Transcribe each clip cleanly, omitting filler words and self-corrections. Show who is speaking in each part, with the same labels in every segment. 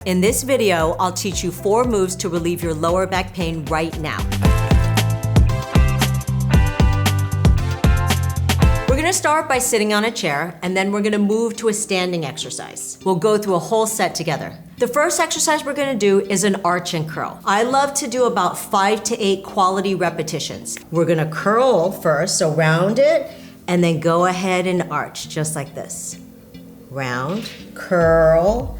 Speaker 1: In this video, I'll teach you 4 moves to relieve your lower back pain right now. We're gonna start by sitting on a chair, and then we're gonna move to a standing exercise. We'll go through a whole set together. The first exercise we're gonna do is an arch and curl. I love to do about 5 to 8 quality repetitions. We're gonna curl first, so round it, and then go ahead and arch, just like this. Round, curl,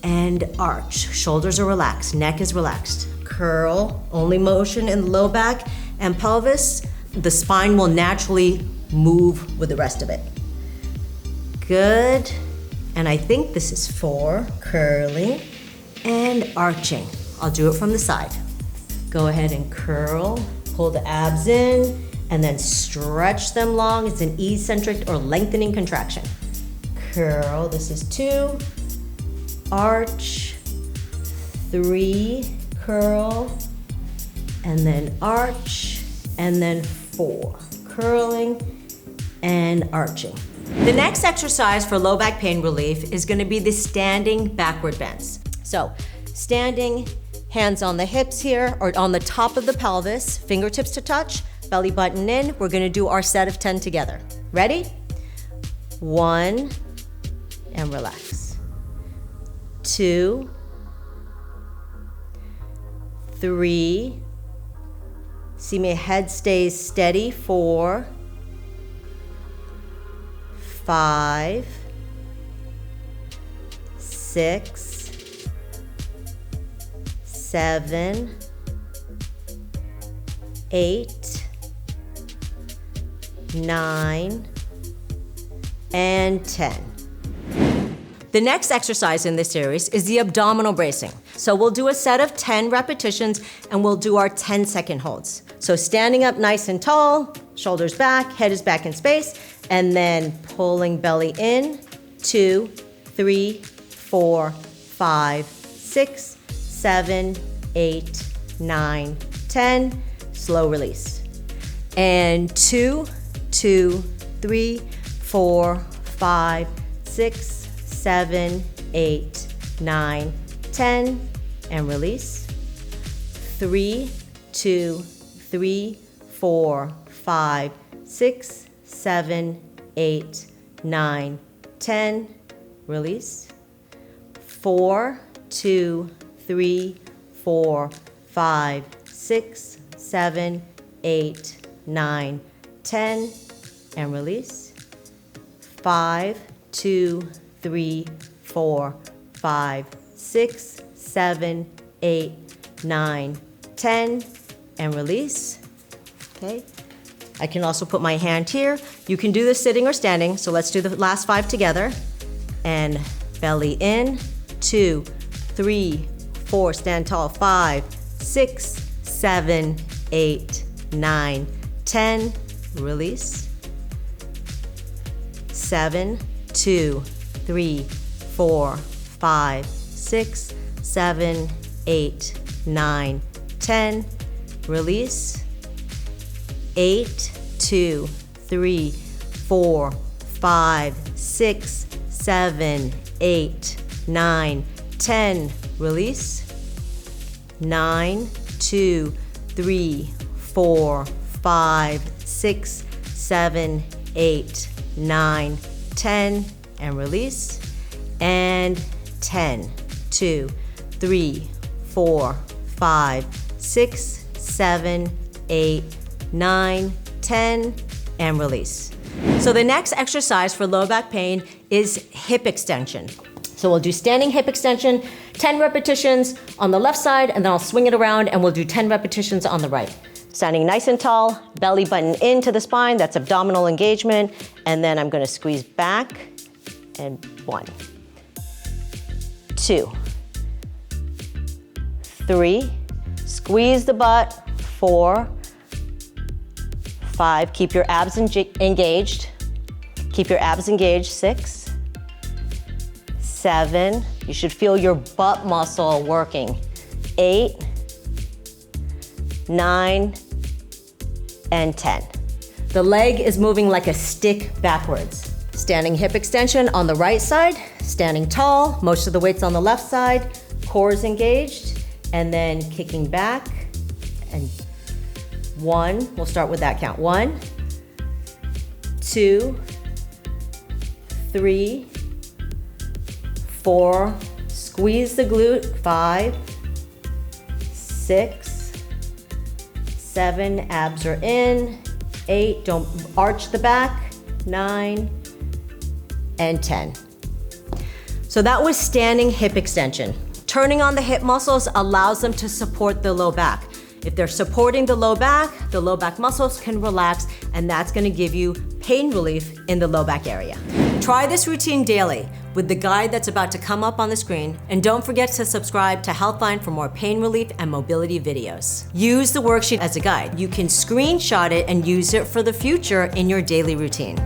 Speaker 1: and arch. Shoulders are relaxed, neck is relaxed. Curl, only motion in the low back and pelvis. The spine will naturally move with the rest of it. Good. And I think this is 4, curling and arching. I'll do it from the side. Go ahead and curl, pull the abs in, and then stretch them long. It's an eccentric or lengthening contraction. Curl, this is 2, arch, 3, curl, and then arch, and then 4, curling and arching. The next exercise for low back pain relief is gonna be the standing backward bends. So, standing, hands on the hips here, or on the top of the pelvis, fingertips to touch, belly button in. We're gonna do our set of 10 together. Ready? 1, and relax. 2, 3, see my head stays steady, 4, 5, 6, 7, 8, 9, and 10. The next exercise in this series is the abdominal bracing. So we'll do a set of 10 repetitions and we'll do our 10-second holds. So standing up nice and tall, shoulders back, head is back in space, and then pulling belly in, 2, 3, 4, 5, 6, 7, 8, 9, 10, slow release. And 2, 2, 3, 4, 5, 6, 7, 8, 9, 10, and release. 3, 2, 3, 4, 5, 6, 7, 8, 9, 10, release. 4, 2, 3, 4, 5, 6, 7, 8, 9, 10, and release. 5, 2, 3, 4, 5, 6, 7, 8, 9, 10, and release. Okay. I can also put my hand here. You can do this sitting or standing, so let's do the last 5 together. And belly in, 2, 3, 4, stand tall, 5, 6, 7, 8, 9, 10, release. 7, 2, 3, 4, 5, 6, 7, 8, 9, 10, release. 8, 2, 3, 4, 5, 6, 7, 8, 9, 10, release. 9, 2, 3, 4, 5, 6, 7, 8, 9, 10, and release. And 10, 2, 3, 4, 5, 6, 7, 8, 9, 10, and release. So the next exercise for low back pain is hip extension. So we'll do standing hip extension, 10 repetitions on the left side, and then I'll swing it around and we'll do 10 repetitions on the right. Standing nice and tall, belly button into the spine, that's abdominal engagement, and then I'm gonna squeeze back, and 1, 2, 3, squeeze the butt, 4, 5, keep your abs engaged, keep your abs engaged, 6, 7, you should feel your butt muscle working, 8, 9, and 10. The leg is moving like a stick backwards. Standing hip extension on the right side, standing tall, most of the weight's on the left side, core is engaged, and then kicking back, and 1, we'll start with that count. 1, 2, 3, 4, squeeze the glute, 5, 6, 7, abs are in, 8, don't arch the back, 9, and 10. So that was standing hip extension. Turning on the hip muscles allows them to support the low back. If they're supporting the low back muscles can relax, and that's gonna give you pain relief in the low back area. Try this routine daily with the guide that's about to come up on the screen, and don't forget to subscribe to Healthline for more pain relief and mobility videos. Use the worksheet as a guide. You can screenshot it and use it for the future in your daily routine.